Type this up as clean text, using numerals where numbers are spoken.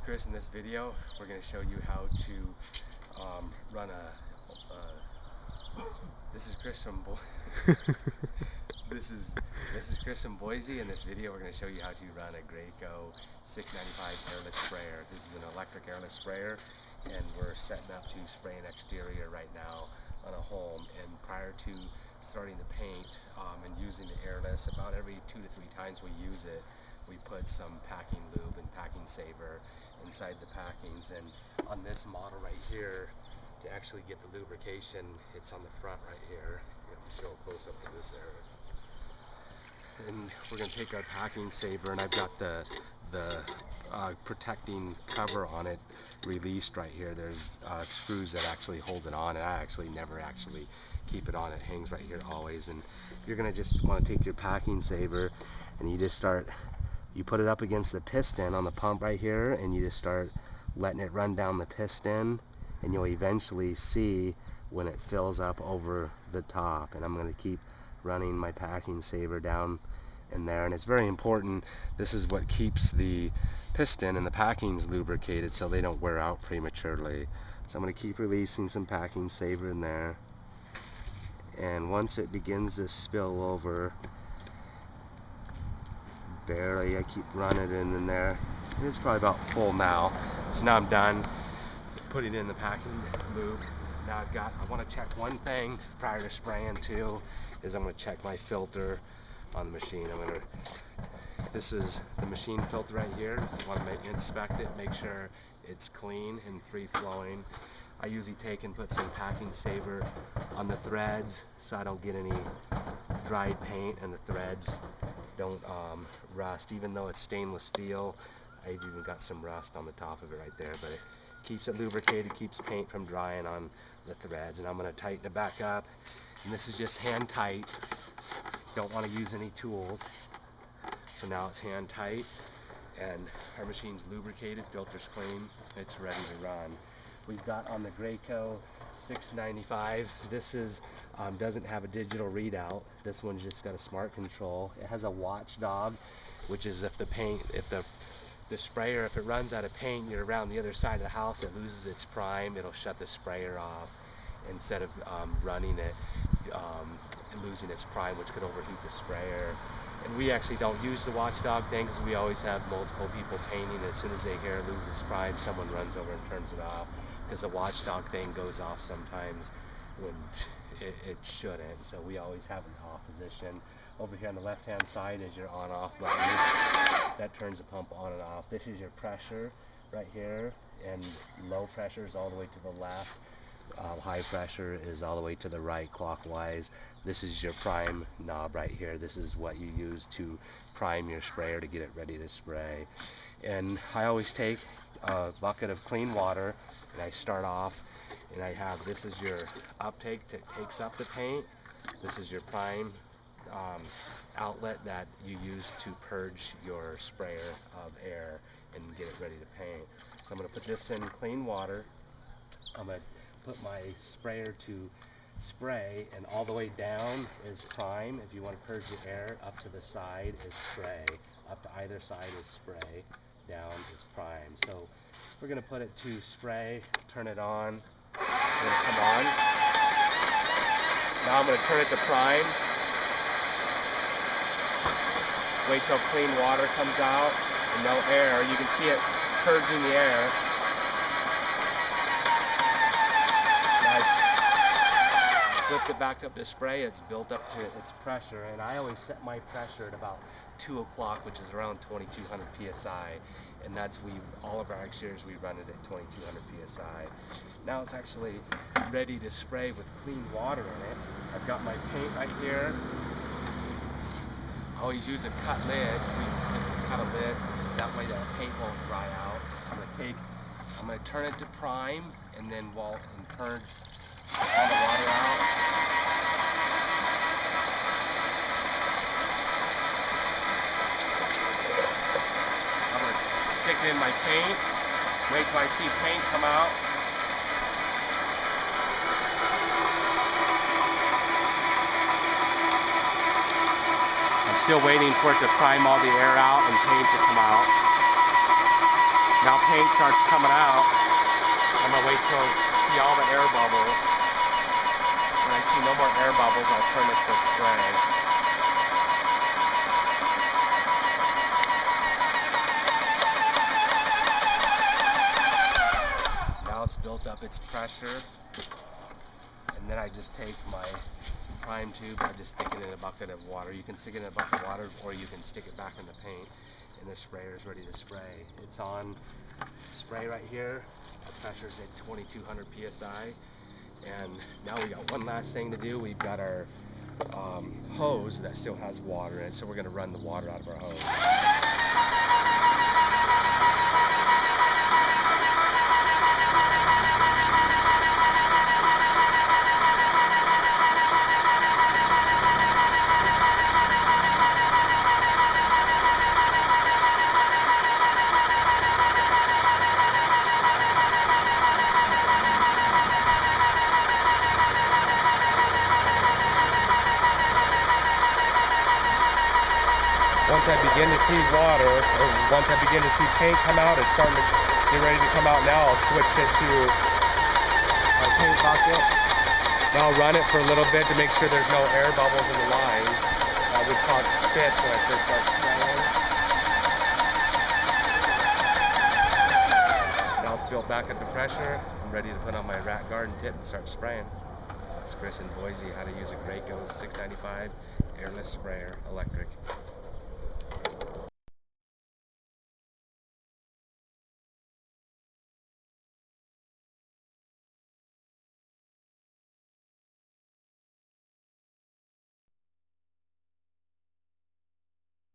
Chris. In this video, we're going to show you how to run a. This is Chris from this is Chris from Boise. In this video, we're going to show you how to run a Graco 695 airless sprayer. This is an electric airless sprayer, and we're setting up to spray an exterior right now on a home. And prior to starting the paint and using the airless, about every 2 to 3 times we use it, we put some packing lube and packing saver inside the packings. And on this model right here, to actually get the lubrication, it's on the front right here. I'm going to show a close up of this area. And we're going to take our packing saver, and I've got the protecting cover on it released right here. There's screws that actually hold it on, and I actually never keep it on. It hangs right here always. And you're going to just want to take your packing saver and you just start, you put it up against the piston on the pump right here, and you just start letting it run down the piston, and you'll eventually see when it fills up over the top. And I'm going to keep running my packing saver down in there, and it's very important. This is what keeps the piston and the packings lubricated so they don't wear out prematurely. So I'm going to keep releasing some packing saver in there, and once it begins to spill over, barely, I keep running it in there. It's probably about full now. So now I'm done putting in the packing lube. Now I want to check one thing prior to spraying too, is I'm going to check my filter on the machine. This is the machine filter right here. I want to inspect it, make sure it's clean and free flowing. I usually take and put some packing saver on the threads so I don't get any dried paint and the threads don't rust. Even though it's stainless steel, I've even got some rust on the top of it right there, but it keeps it lubricated, keeps paint from drying on the threads. And I'm going to tighten it back up, and this is just hand tight. Don't want to use any tools. So now it's hand tight, and our machine's lubricated, filter's clean, it's ready to run. We've got on the Graco 695, this is doesn't have a digital readout. This one's just got a smart control. It has a watchdog, which is if the sprayer, if it runs out of paint, you're around the other side of the house, it loses its prime, it'll shut the sprayer off instead of running it and losing its prime, which could overheat the sprayer. And we actually don't use the watchdog thing because we always have multiple people painting. As soon as they hear it loses its prime, someone runs over and turns it off, because the watchdog thing goes off sometimes when it shouldn't. So we always have an off position. Over here on the left hand side is your on off button that turns the pump on and off. This is your pressure right here, and low pressure is all the way to the left. High pressure is all the way to the right clockwise. This is your prime knob right here. This is what you use to prime your sprayer to get it ready to spray. And I always take a bucket of clean water, and I start off, and I have, this is your uptake that takes up the paint. This is your prime outlet that you use to purge your sprayer of air and get it ready to paint. So I'm going to put this in clean water. I'm going to put my sprayer to spray, and all the way down is prime. If you want to purge the air, up to the side is spray, up to either side is spray, down is prime. So we're going to put it to spray, turn it on, it's going to come on. Now I'm going to turn it to prime, wait till clean water comes out and no air. You can see it purging the air. Flipped it back up to spray, it's built up to its pressure, and I always set my pressure at about 2 o'clock, which is around 2200 psi, and that's all of our exteriors we run it at 2200 psi. Now it's actually ready to spray with clean water in it. I've got my paint right here. I always use a cut lid. Just cut a lid, that way the paint won't dry out. I'm going to turn it to prime, and then purge all the water out. I'm going to stick it in my paint, wait till I see paint come out. I'm still waiting for it to prime all the air out and paint to come out. Now paint starts coming out. I'm gonna wait till see all the air bubbles. When I see no more air bubbles, I'll turn it to spray. Now it's built up its pressure, and then I just take my prime tube, I just stick it in a bucket of water. You can stick it in a bucket of water, or you can stick it back in the paint, and the sprayer is ready to spray. It's on spray right here. The pressure's at 2200 psi, and now we got one last thing to do. We've got our hose that still has water in it, so we're going to run the water out of our hose. Once I begin to see water, or once I begin to see paint come out, it's starting to get ready to come out now, I'll switch it to my paint bucket. Now I'll run it for a little bit to make sure there's no air bubbles in the line. That would cause spits when I first start spraying. Now it's built back up to pressure. I'm ready to put on my rat garden tip and start spraying. It's Chris in Boise, how to use a Graco 695 Airless Sprayer electric.